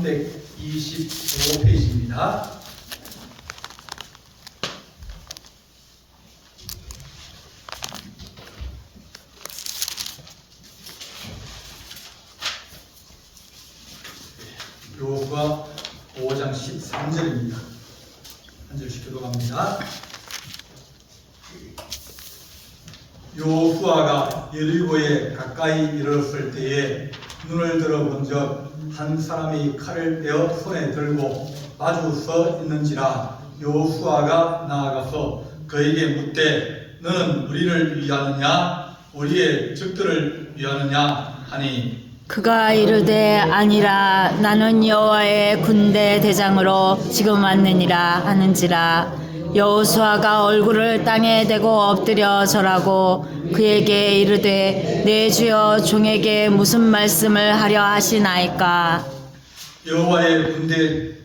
325페이지입니다. 여호수아 5장 13절입니다. 한 절씩 교독합니다. 여호수아가 여리고에 가까이 이르렀을 때에 눈을 들어 본즉 한 사람이 칼을 떼어 손에 들고 마주 서 있는지라. 여호수아가 나아가서 그에게 묻되 너는 우리를 위하느냐 우리의 적들을 위하느냐 하니, 그가 이르되 아니라 나는 여호와의 군대 대장으로 지금 왔느니라 하는지라. 여호수아가 얼굴을 땅에 대고 엎드려 절하고 그에게 이르되 내 주여 종에게 무슨 말씀을 하려 하시나이까. 여호와의 군대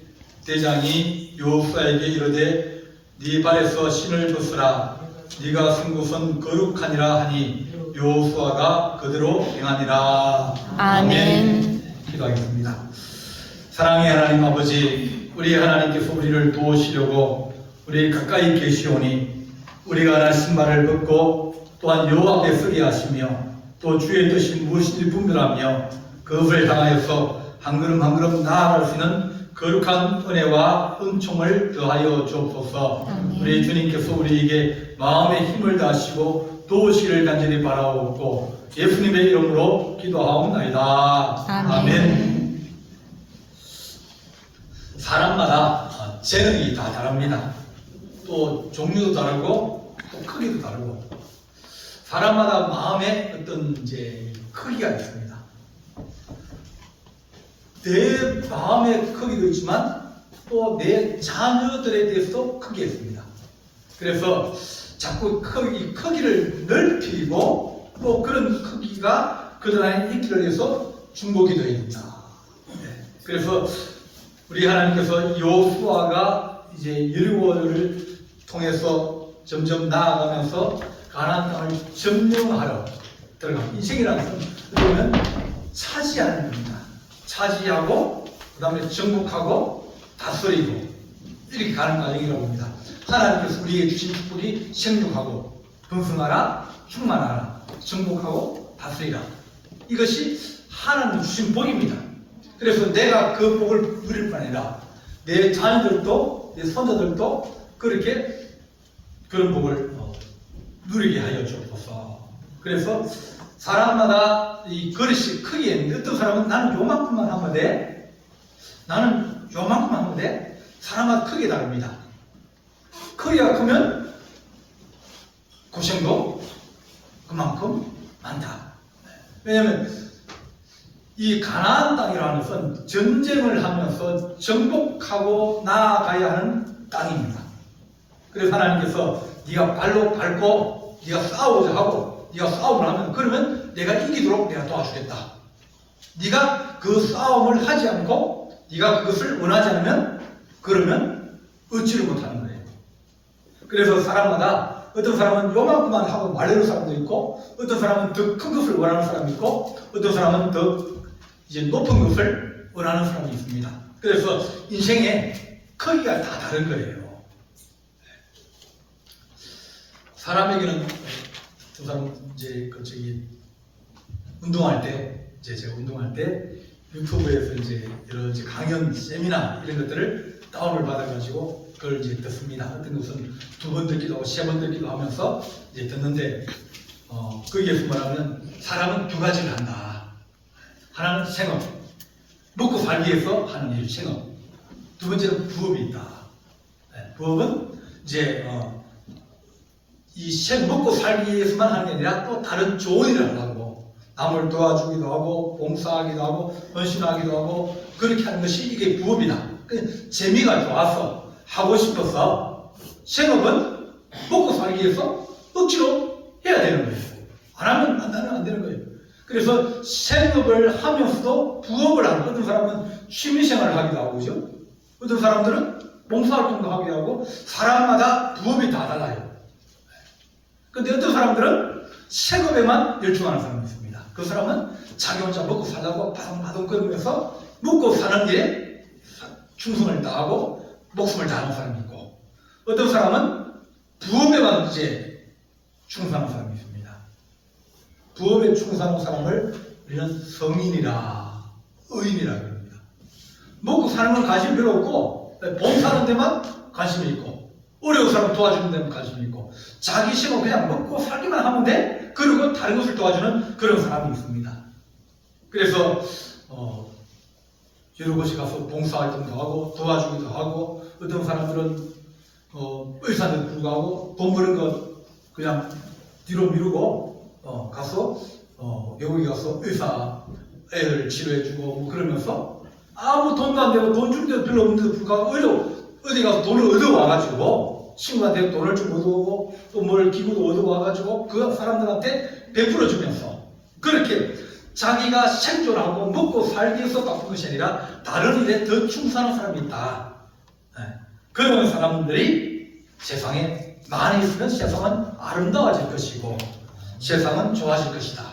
대장이 여호수아에게 이르되 네 발에서 신을 줬으라. 네가 쓴 곳은 거룩하니라 하니 여호수아가 그대로 행하니라. 아멘. 기도하겠습니다. 사랑의 하나님 아버지, 우리 하나님께서 우리를 도우시려고 우리 가까이 계시오니 우리가 하나님 말을 듣고 또한 여호와 앞에 서게 하시며 또 주의 뜻이 무엇인지 분별하며 그것을 향하여서 한 걸음 한 걸음 나아갈 수 있는 거룩한 은혜와 은총을 더하여 주옵소서. 우리 주님께서 우리에게 마음의 힘을 다하시고 도우시기를 간절히 바라옵고 예수님의 이름으로 기도하옵나이다. 아멘. 사람마다 재능이 다 다릅니다. 또 종류도 다르고 또 크기도 다르고 사람마다 마음에 어떤 이제 크기가 있습니다. 내 마음의 크기도 있지만 또 내 자녀들에 대해서도 크게 있습니다. 그래서 자꾸 크기를 넓히고 또 그런 크기가 그들 안에 있기를 위해서 중보기도 해야 됩니다. 그래서 우리 하나님께서 여호수아가 이제 여리고를 통해서 점점 나아가면서 가나안 땅을 점령하러 들어갑니다. 인생이라는 것은 그러면 차지하는 겁니다. 차지하고 그 다음에 정복하고 다스리고 이렇게 가는 과정이라고 봅니다. 하나님께서 우리에게 주신 축복이 생육하고 번성하라, 충만하라, 정복하고 다스리라. 이것이 하나님 주신 복입니다. 그래서 내가 그 복을 누릴 뿐 아니라 내 자녀들도 내 손자들도 그렇게 그런 복을 누리게 하여 주옵소서. 그래서 사람마다 이 그릇이 크기에 있는데 어떤 사람은 나는 요만큼만 하면 돼. 나는 요만큼만 하면 돼. 사람마다 크게 다릅니다. 크기가 크면 고생도 그만큼 많다. 왜냐하면 이 가나안 땅이라는 것은 전쟁을 하면서 정복하고 나아가야 하는 땅입니다. 그래서 하나님께서 네가 발로 밟고 네가 싸우자 하고 네가 싸움을 하면 그러면 내가 이기도록 내가 도와주겠다. 네가 그 싸움을 하지 않고 네가 그것을 원하지 않으면 그러면 얻지를 못하는 거예요. 그래서 사람마다 어떤 사람은 요만큼만 하고 말리는 사람도 있고 어떤 사람은 더 큰 것을 원하는 사람이 있고 어떤 사람은 더 이제 높은 것을 원하는 사람이 있습니다. 그래서 인생의 크기가 다 다른 거예요. 사람에게는 두 사람 이제 운동할 때 제가 운동할 때 유튜브에서 이제 여러 강연, 세미나 이런 것들을 다운을 받아가지고 그걸 이제 듣습니다. 어떤 것은 2번 듣기도 하고 3번 듣기도 하면서 이제 듣는데 거기에서 말하면 사람은 2가지를 한다. 하나는 생업, 먹고 살기 위해서 하는 일, 생업. 2번째는 부업이 있다. 부업은 이제 이 먹고 살기 위해서만 하는 게 아니라 또 다른 좋은 일을 하고 남을 도와주기도 하고 봉사하기도 하고 헌신하기도 하고 그렇게 하는 것이 이게 부업이다. 재미가 좋아서 하고 싶어서 생업은 먹고 살기 위해서 억지로 해야 되는 거예요. 안 하면 안 되는 거예요. 그래서 생업을 하면서도 부업을 하고 어떤 사람은 취미생활을 하기도 하고 그죠? 어떤 사람들은 봉사활동도 하기도 하고 사람마다 부업이 다 달라요. 근데 어떤 사람들은 생업에만 열중하는 사람이 있습니다. 그 사람은 자기 혼자 먹고 살라고 바둥바둥 거리면서 먹고 사는 게 충성을 다하고 목숨을 다하는 사람이 있고, 어떤 사람은 부업에만 이제 충성하는 사람이 있습니다. 부업에 충성하는 사람을 우리는 성인이라, 의인이라 그럽니다. 먹고 사는 건 관심이 별로 없고, 봉사하는 데만 관심이 있고, 어려운 사람 도와주는 데만 관심이 있고, 자기 식으로 그냥 먹고 살기만 하면 돼? 그리고 다른 것을 도와주는 그런 사람이 있습니다. 그래서 여러 곳에 가서 봉사활동도 하고 도와주기도 하고, 어떤 사람들은 의사한테 불구하고 돈 버는 거 그냥 뒤로 미루고 가서 외국에 가서 의사 애를 치료해주고 뭐 그러면서 아무 돈도 안 되고 돈 줄 데도 별로 없는데도 불구하고 어디 가서 돈을 얻어와가지고 친구한테 돈을 좀 얻어오고 또 뭘 기구도 얻어와가지고 그 사람들한테 베풀어 주면서 그렇게 자기가 생존하고 먹고 살기 위해서 바쁜 것이 아니라 다른 일에 더 충성하는 사람이 있다. 그런 사람들이 세상에 많이 있으면 세상은 아름다워질 것이고 세상은 좋아질 것이다.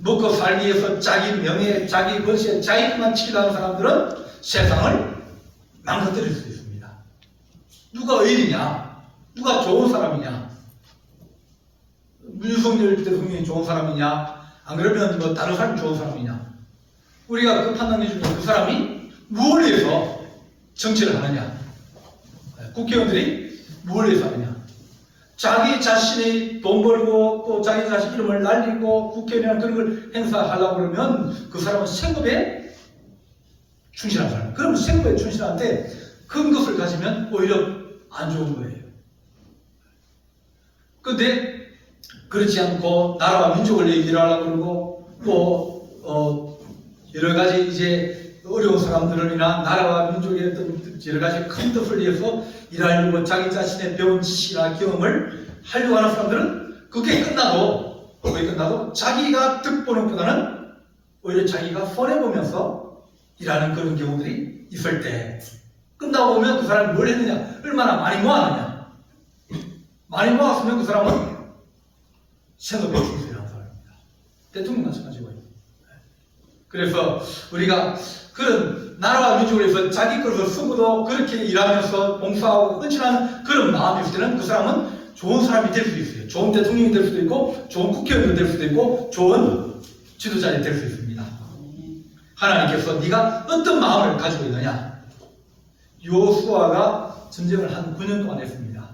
먹고 살기 위해서 자기 명예, 자기 것에 자기만 치려는 사람들은 세상을 망가뜨릴 수 있습니다. 누가 의인이냐? 누가 좋은 사람이냐? 윤석열 대통령이 좋은 사람이냐? 안 그러면 뭐 다른 사람이 좋은 사람이냐? 우리가 그 판단해 주면 그 사람이 무엇을 위해서 정치를 하느냐? 국회의원들이 뭘 위해서 하느냐? 자기 자신이 돈 벌고 또 자기 자신 이름을 날리고 국회의원이라는 그런 걸 행사하려고 그러면 그 사람은 생업에 충실한 사람. 그러면 생업에 충실한데 큰 것을 가지면 오히려 안 좋은 거예요. 근데 그렇지 않고 나라와 민족을 얘기를 하려고 그러고 또 여러 가지 이제 어려운 사람들이나 나라와 민족의 어떤 여러 가지 큰 뜻을 위해서 일하려고 자기 자신의 배운 지식이나 경험을 하려고 하는 사람들은 그게 끝나도 자기가 득보는 보다는 오히려 자기가 손해보면서 일하는 그런 경우들이 있을 때 끝나고 보면 그 사람이 뭘 했느냐, 얼마나 많이 모았느냐. 많이 모았으면 그 사람은 생업에 충실한 사람입니다. 대통령 마찬가지고요. 그래서 우리가 그런 나라와 민족을 위해서 자기 것을 쓰고도 그렇게 일하면서 봉사하고 헌신하는 그런 마음이 있을 때는 그 사람은 좋은 사람이 될 수도 있어요. 좋은 대통령이 될 수도 있고 좋은 국회의원이 될 수도 있고 좋은 지도자이 될 수 있습니다. 하나님께서 네가 어떤 마음을 가지고 있느냐. 요수아가 전쟁을 한 9년 동안 했습니다.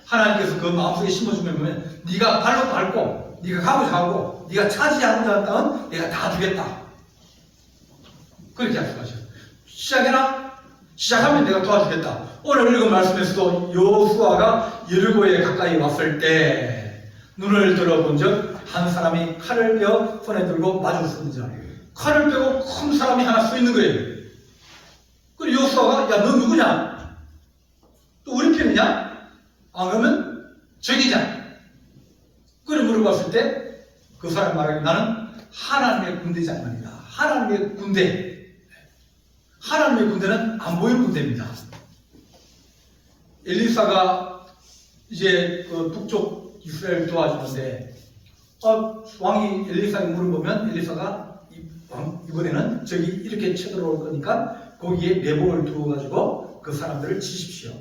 하나님께서 그 마음속에 심어주면 보면 네가 발로 밟고 네가 가고자 하고 네가 차지하고자 한 땅은 내가 다 주겠다. 그렇게 약속하셨어요. 시작해라. 시작하면 내가 도와주겠다. 오늘 읽은 말씀에서도 여호수아가 여리고에 가까이 왔을 때 눈을 들어본 적 한 사람이 칼을 빼어 손에 들고 마주 서는지라. 칼을 빼고 큰 사람이 하나 서 있는 거예요. 그리고 여호수아가 야 너 누구냐? 또 우리 편이냐? 안 그러면 적이냐? 그래 물어봤을 때 그 사람이 말하기 나는 하나님의 군대장관이다. 하나님의 군대. 하나님의 군대는 안 보이는 군대입니다. 엘리사가 이제 그 북쪽 이스라엘 도와주는데 왕이 엘리사에게 물어보면 엘리사가 이번에는 저기 이렇게 쳐들어올 거니까 거기에 매복을 두어가지고 그 사람들을 치십시오.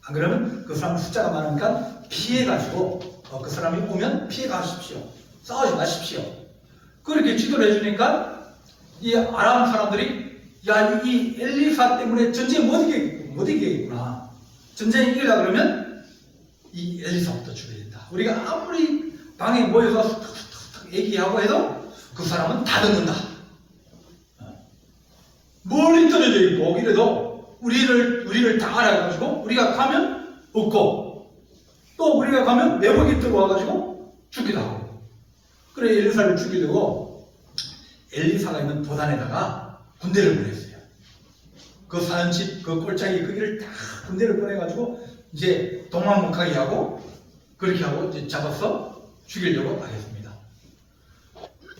안 그러면 그 사람 숫자가 많으니까 피해가지고 그 사람이 오면 피해가십시오. 싸우지 마십시오. 그렇게 지도를 해주니까 이 아람 사람들이 야, 이 엘리사 때문에 전쟁 못 이기겠구나. 전쟁 이기려고 그러면 이 엘리사부터 죽여야 된다. 우리가 아무리 방에 모여서 툭툭툭 얘기하고 해도 그 사람은 다 듣는다. 멀리 떨어져 있고 이래도 우리를 다 알아가지고 우리가 가면 없고 또 우리가 가면 매복이 들어와가지고 죽기도 하고. 그래 엘리사를 죽이려고 엘리사가 있는 도단에다가 군대를 보냈어요. 그 사는 집, 그 꼴짝이 거기를 다 군대를 보내가지고 이제 도망 못 가게 하고 그렇게 하고 이제 잡아서 죽이려고 하겠습니다.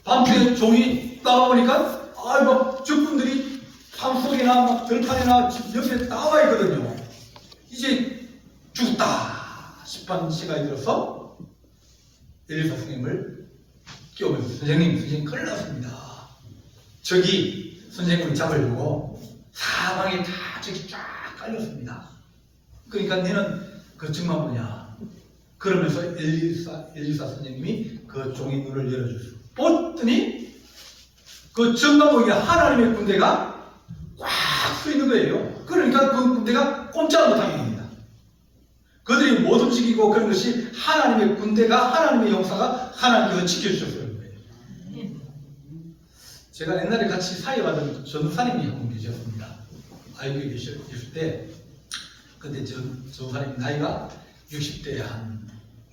밤새 종이 나와보니까 막 적군들이 산속이나 막 들판이나 집 옆에 나와 있거든요. 이제 죽었다 싶은 시간이 들어서 엘리사 선생님을 끼워면서 선생님 큰일 났습니다. 저기 선생님을 잡으려고 사방에 다 저기 쫙 깔렸습니다. 그러니까 너는 그 증만 뭐냐? 그러면서 엘리사 선생님이 그 종이 눈을 열어줬어요. 봤더니 그 증만보기에 하나님의 군대가 꽉 서 있는 거예요. 그러니까 그 군대가 꼼짝 못하는 겁니다. 그들이 못 움직이고 그런 것이 하나님의 군대가 하나님의 용사가 하나님께서 지켜주셨어요. 제가 옛날에 같이 사회하던 전사님이 한 분 계셨습니다. 아이국에 계실 때 그때 전사님 나이가 60대에 한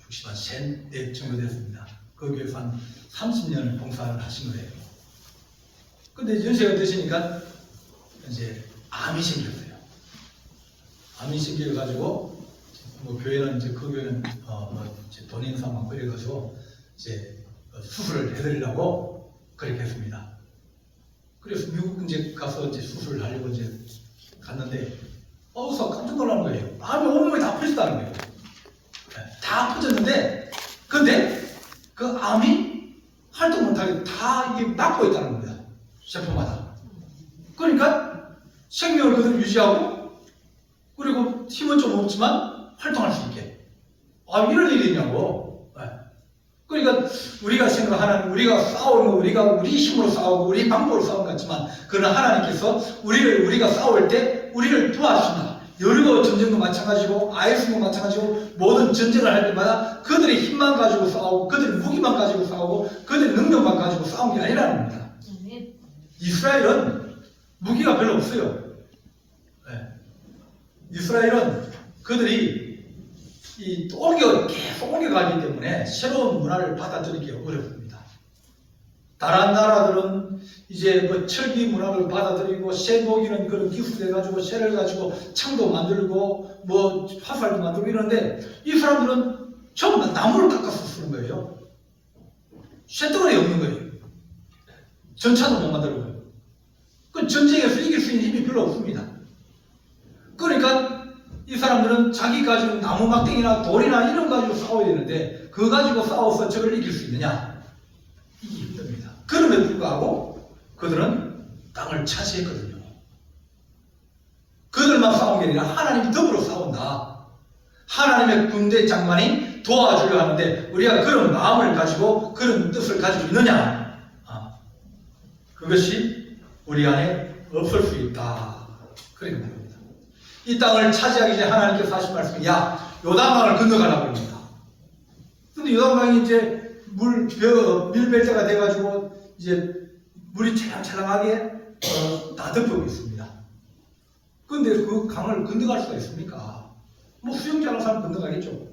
63넷 정도 됐습니다. 거기에서 한 30년을 봉사를 하신 거예요. 근데 연세가 드시니까 이제 암이 생겼어요. 암이 생겨가지고 뭐 교회는 이제 그 교회는 이제 돈 인사만 그래가지고 이제 수술을 해드리려고 그렇게 했습니다. 그래서 미국 이제 가서 이제 수술을 하려고 이제 갔는데 어서 깜짝 놀라는 거예요. 암이 온몸에 다 퍼졌다는 거예요. 다 퍼졌는데 근데 그 암이 활동 못하게 다 이게 막고 있다는 겁니다. 세포마다. 그러니까 생명을 그대로 유지하고 그리고 힘은 좀 없지만 활동할 수 있게. 아 이런 일이 있냐고. 그러니까 우리가 생각하는 우리가 싸우는 거 우리가 우리 힘으로 싸우고 우리 방법으로 싸우는 것 같지만 그러나 하나님께서 우리가 싸울 때 우리를 도와주신다. 여리고 전쟁도 마찬가지고 아이스도 마찬가지고 모든 전쟁을 할 때마다 그들의 힘만 가지고 싸우고 그들의 무기만 가지고 싸우고 그들의 능력만 가지고 싸우는 게 아니라는 겁니다. 이스라엘은 무기가 별로 없어요. 이스라엘은 그들이 계속 옮겨가기 때문에 새로운 문화를 받아들이기 어렵습니다. 다른 나라들은 이제 뭐 철기 문화를 받아들이고 쇠 녹이는 그런 기술을 가지고 쇠를 가지고 창도 만들고 뭐 화살도 만들고 이러는데 이 사람들은 전부 다 나무를 깎아서 쓰는 거예요. 쇠덩어리 없는 거예요. 전차도 못 만들고요. 그 전쟁에서 이길 수 있는 힘이 별로 없습니다. 그러니까 이 사람들은 자기 가지고 나무 막대기나 돌이나 이런 거 가지고 싸워야 되는데 그거 가지고 싸워서 적을 이길 수 있느냐? 이게 힘듭니다. 그럼에도 불구하고 그들은 땅을 차지했거든요. 그들만 싸운 게 아니라 하나님이 더불어 싸운다. 하나님의 군대 장관이 도와주려 하는데 우리가 그런 마음을 가지고 그런 뜻을 가지고 있느냐? 그것이 우리 안에 없을 수 있다. 그렇게 말합니다. 이 땅을 차지하기 전에 하나님께서 하신 말씀이 요단강을 건너가라고 합니다. 근데 요단강이 이제 밀배때가 돼가지고 이제 물이 찰랑찰랑하게 다 덮어고 있습니다. 근데 그 강을 건너갈 수가 있습니까? 뭐 수영장을 사람 건너가겠죠.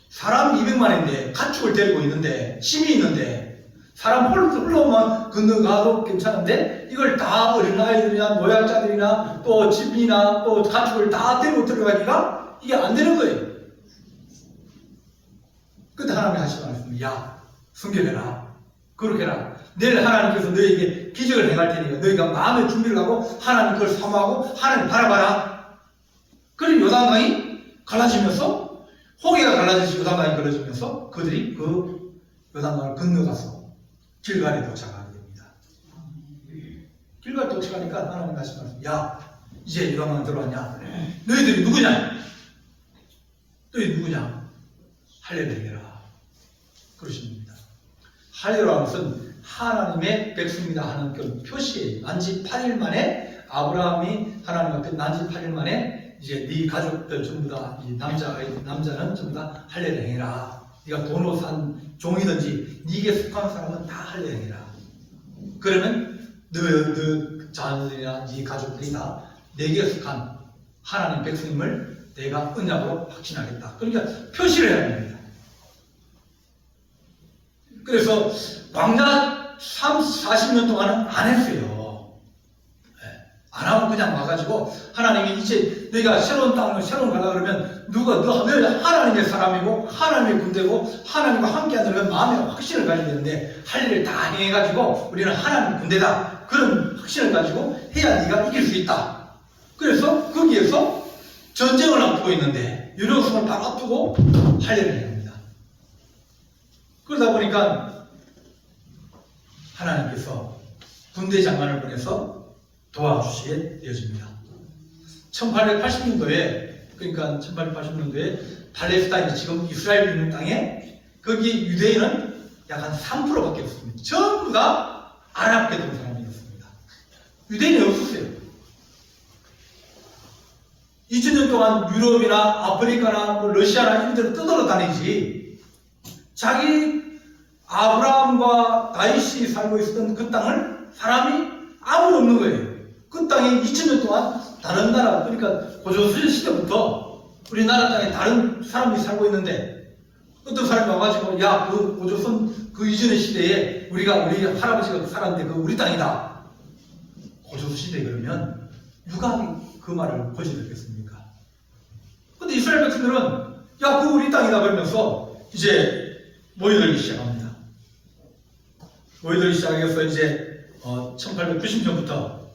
사람 200만인데 가축을 데리고 있는데 힘이 있는데 사람 홀로만 건너가도 괜찮은데 이걸 다 어린아이들이나 노약자들이나 또 집이나 또 가축을 다 데리고 들어가기가 이게 안 되는 거예요. 근데 하나님이 하신 말씀은 성결해라. 그렇게 해라. 내일 하나님께서 너에게 기적을 행할 테니까 너희가 마음의 준비를 하고 하나님 그걸 사모하고 하나님 바라봐라. 그럼 요단강이 갈라지면서 홍해가 갈라지면서 요단강이 갈라지면서 그들이 그 요단강을 건너가서 길갈에 도착하게 됩니다. 길갈에 도착하니까 하나님 하신 말씀, 이제 요단강 들어왔냐? 너희들이 누구냐? 너희 누구냐? 할례를 해라. 그러십니다. 할례라는 것은 하나님의 백성이다 하는 그 표시예요. 난지 8일 만에 아브라함이 하나님 앞에 난지 8일 만에 이제 네 가족들 전부 다 이 남자는 전부 다 할례를 행해라. 네가 돈으로 산 종이든지 네게 속한 사람은 다 할례를 행해라. 그러면 너 자녀들이나 네 가족들이 다 내게 속한 하나님 백성임을 내가 언약으로 확신하겠다. 그러니까 표시를 해야 됩니다. 그래서 광야 40년 동안은 안 했어요. 안 하고 그냥 와가지고 하나님이 이제 너희가 새로운 땅을 새로운 가라 그러면 너 하나님의 사람이고 하나님의 군대고 하나님과 함께하는 마음의 확신을 가지고 있는데 할 일을 다 행해가지고 우리는 하나님 군대다. 그런 확신을 가지고 해야 네가 이길 수 있다. 그래서 거기에서 전쟁을 앞두고 있는데 유력성을 딱 앞두고 할 일을 해야 합니다. 그러다 보니까 하나님께서 군대 장관을 보내서 도와주시게 되어집니다. 1880년도에 그러니까 1880년도에 팔레스타인 지금 이스라엘 있는 땅에 거기 유대인은 약 한 3%밖에 없습니다. 전부 다 아랍 계통 사람이었습니다. 유대인이 없었어요. 2000년 동안 유럽이나 아프리카나 뭐 러시아나 이런 데로 떠돌아다니지 자기 아브라함과 다윗이 살고 있었던 그 땅을 사람이 아무도 없는 거예요. 그 땅에 2000년 동안 다른 나라, 그러니까 고조선 시대부터 우리나라 땅에 다른 사람이 살고 있는데 어떤 사람이 와가지고 야, 그 고조선 그 이전의 시대에 우리 할아버지가 살았는데 그 우리 땅이다. 고조선 시대 그러면 누가 그 말을 거절했겠습니까? 근데 이스라엘 백성들은 야, 그 우리 땅이다 그러면서 이제 모여들기 시작합니다. 모여들기 시작해서 이제 1890년부터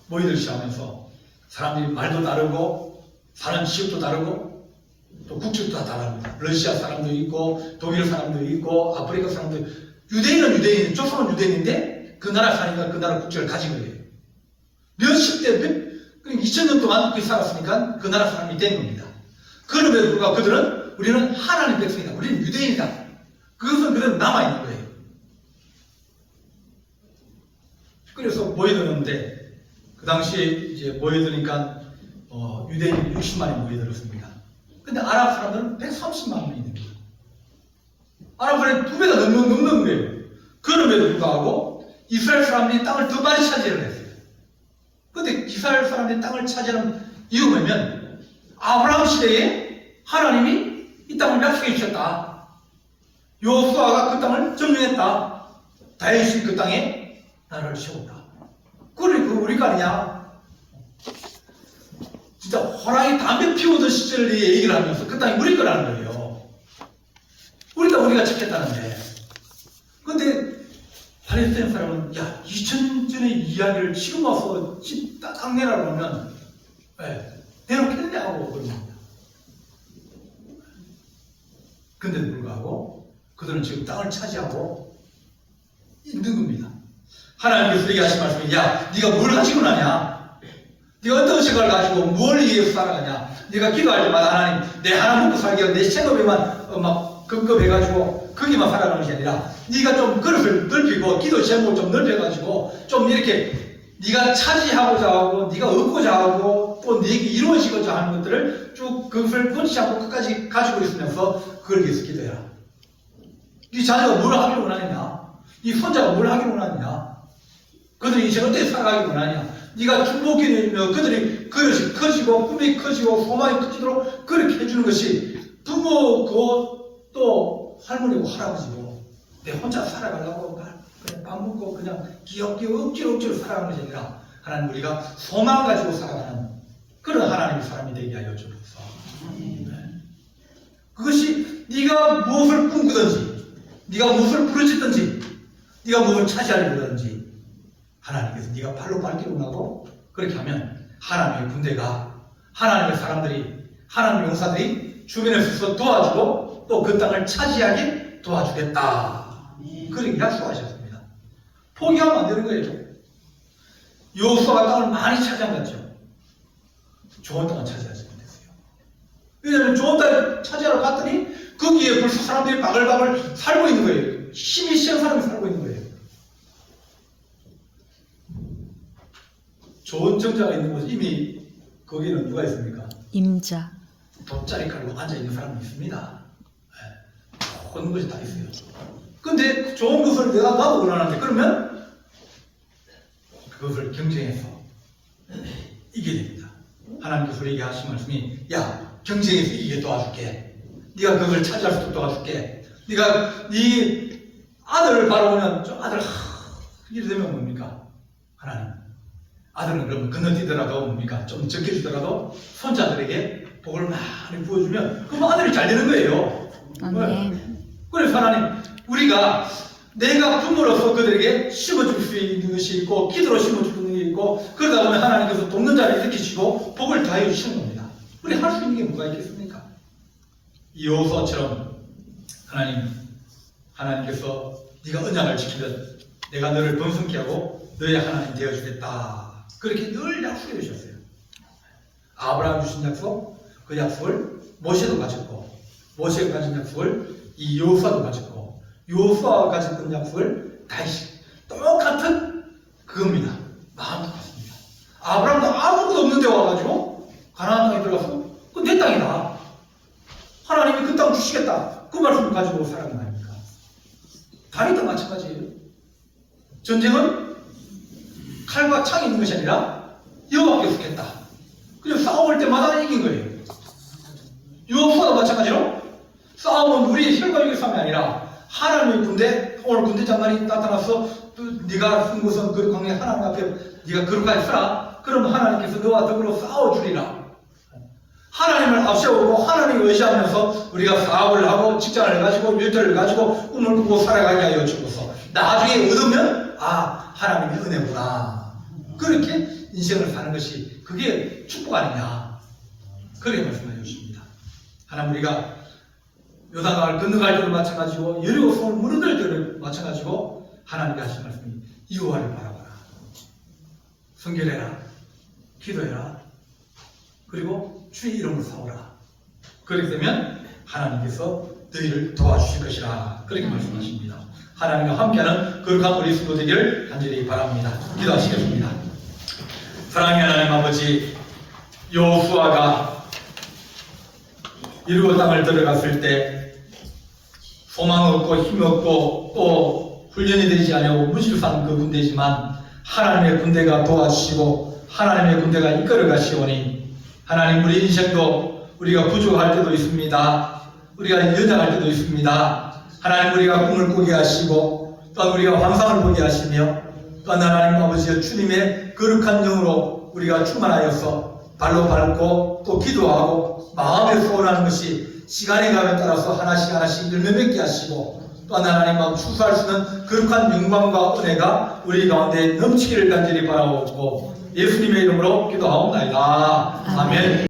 모여들기 시작하면서 사람들이 말도 다르고 사는 지역도 다르고 또 국적도 다 다릅니다. 러시아 사람도 있고 독일 사람도 있고 아프리카 사람도 유대인은 유대인, 조선은 유대인인데 그 나라 사니까 그 나라 국적을 가진 거예요. 몇십 대, 2000년 동안 그렇게 살았으니까 그 나라 사람이 된 겁니다. 그럼에도 불구하고 그들은 우리는 하나님 백성이다. 우리는 유대인이다. 그것은 그들은 남아있는 거예요. 그래서 모여드는데 그 당시에 이제 모여드니까 유대인이 60만이 모여들었습니다. 근데 아랍 사람들은 130만 명이 됩니다. 아랍 사람이 2배가 넘는 거예요. 그럼에도 불구하고 이스라엘 사람들이 땅을 더 많이 차지를 했어요. 근데 이스라엘 사람들이 땅을 차지하는 이유가 뭐냐면 아브라함 시대에 하나님이 이 땅을 약속해 주셨다. 여호수아가 그 땅을 점령했다. 다윗이 그 땅에 나라를 세웠다. 그래, 그 우리가 아니냐? 진짜 호랑이 담배 피우던 시절을 얘기를 하면서 그 땅이 우리 거라는 거예요. 우리 땅 우리가 찾겠다는데. 근데 팔레스타인 사람은 야, 2000년 전의 이야기를 지금 와서 딱 내라고 하면 내놓겠냐고 그럽니다. 근데도 불구하고 그들은 지금 땅을 차지하고 있는 겁니다. 하나님께서 얘기하신 말씀이 야, 네가 뭘 가지고 나냐? 네가 어떤 생각을 가지고 뭘 위해서 살아가냐? 네가 기도할 때마다 하나님 내 하나 먹고 살기 위해 내 생업에만 막 급급해가지고 거기만 살아가는 것이 아니라 네가 좀 그릇을 넓히고 기도 제목을 좀 넓혀가지고 좀 이렇게 네가 차지하고자 하고 네가 얻고자 하고 또 네게 이루어지고자 하는 것들을 쭉 그것을 끊지 않고 끝까지 가지고 있으면서 그걸 위해서 기도해라. 네 자녀가 뭘 하기를 원하느냐? 네 손자가 뭘 하기를 원하느냐? 그들이 이제 어떻게 살아가기 원하냐? 네가 축복기를 그들이 그릇이 커지고 꿈이 커지고 소망이 커지도록 그렇게 해주는 것이 부모고 또 할머니고 할아버지고 내 혼자 살아가려고 그냥 밥 먹고 그냥 귀엽게 억지로 살아가는 것이 아니라 하나님 우리가 소망 가지고 살아가는 그런 하나님의 사람이 되게 하여 주옵소서. 그것이 네가 무엇을 꿈꾸든지 네가 무엇을 부르짖든지 네가 무엇을 차지하려고 하든지 하나님께서 네가 발로 밟기로 하고 그렇게 하면 하나님의 군대가 하나님의 사람들이 하나님의 용사들이 주변에 서서 도와주고 또 그 땅을 차지하게 도와주겠다. 그렇게 약속하셨습니다. 포기하면 안 되는 거예요. 여호수아가 땅을 많이 차지한 거죠. 좋은 땅을 차지하지 못했어요. 왜냐하면 좋은 땅을 차지하러 갔더니 거기에 벌써 사람들이 바글바글 살고 있는 거예요. 힘이 센 사람이 살고 있는 거예요. 좋은 정자가 있는 곳에 이미 거기는 누가 있습니까? 임자. 돗자리 깔고 앉아있는 사람이 있습니다. 모든 것이 다 있어요. 근데 좋은 것을 나도 원하는데 그러면 그것을 경쟁해서 이겨야 됩니다. 하나님께서 우리에게 하신 말씀이 야, 경쟁해서 이기게 도와줄게. 네가 그걸 차지할 수 있도록 도와줄게. 네가 네 아들을 바라보면 좀 아들 이래 되면 뭡니까? 하나님 아들은 그러면 건너뛰더라도 뭡니까? 좀 적게 주더라도 손자들에게 복을 많이 부어주면 그럼 아들이 잘 되는 거예요. 아멘. 그래서 하나님 우리가 내가 부모로서 그들에게 심어줄 수 있는 것이 있고 기도로 심어주는 게 있고 그러다 보면 하나님께서 돕는 자를 일으키시고 복을 더하여 주시는 겁니다. 우리 할 수 있는 게 뭐가 있겠습니까? 이 여호수아처럼 하나님께서 네가 언약을 지키면 내가 너를 번성케 하고 너의 하나님 되어주겠다. 그렇게 늘 약속해 주셨어요. 아브라함 주신 약속, 그 약속을 모세도 가졌고, 모세가 가진 약속을 이 여호수아도 가졌고, 여호수아가 가졌던 약속을 다시 똑같은 그겁니다. 마음 똑같습니다. 아브라함도 아무것도 없는 데 와가지고 가나안 땅에 들어가서 그 내 땅이다. 하나님이 그 땅 주시겠다. 그 말씀을 가지고 살아간 거 아닙니까? 다윗도 마찬가지예요. 전쟁은 칼과 창이 있는 것이 아니라 여호와께서 했다. 그냥 싸울 때마다 이긴 거예요. 여호수아도 마찬가지로 싸움은 우리의 혈과육의 싸움이 아니라 하나님의 군대, 오늘 군대 장관이 나타나서 또 네가 쓴 것은 그 광야 하나님 앞에 네가 그릇까지 쓰라. 그럼 하나님께서 너와 더불어 싸워주리라. 하나님을 앞세우고 하나님을 의지하면서 우리가 사업을 하고 직장을 가지고 일터를 가지고 꿈을 꾸고 살아가게 하여 주고서 나중에 얻으면 하나님의 은혜구나. 그렇게 인생을 사는 것이 그게 축복 아니냐. 그렇게 말씀해 주십니다. 하나님 우리가 요단강을 건너갈 때도 마찬가지고 여리고성을 무너뜨릴 때도 마찬가지고 하나님께 하신 말씀이 여호와를 바라봐라. 성결해라. 기도해라. 그리고 주의 이름으로 싸우라. 그렇게 되면 하나님께서 너희를 도와주실 것이라. 그렇게 말씀하십니다. 하나님과 함께하는 거룩한 우리 성도 되기를 간절히 바랍니다. 기도하시겠습니다. 사랑의 하나님 아버지, 여호수아가 여리고 땅을 들어갔을 때 소망 없고 힘 없고 또 훈련이 되지 않고 무질서한 그 군대지만 하나님의 군대가 도와주시고 하나님의 군대가 이끌어 가시오니 하나님 우리 인생도 우리가 부족할 때도 있습니다. 우리가 연약할 때도 있습니다. 하나님 우리가 꿈을 꾸게 하시고 또한 우리가 환상을 보게 하시며 또한 하나님 아버지의 주님의 거룩한 영으로 우리가 충만하여서 발로 밟고 또 기도하고 마음에 소원하는 것이 시간이 감에 따라서 하나씩 하나씩 열매 맺게 하시고 또한 하나님 마음 추수할 수 있는 거룩한 영광과 은혜가 우리 가운데 넘치기를 간절히 바라옵고 예수님의 이름으로 기도하옵나이다. 아멘.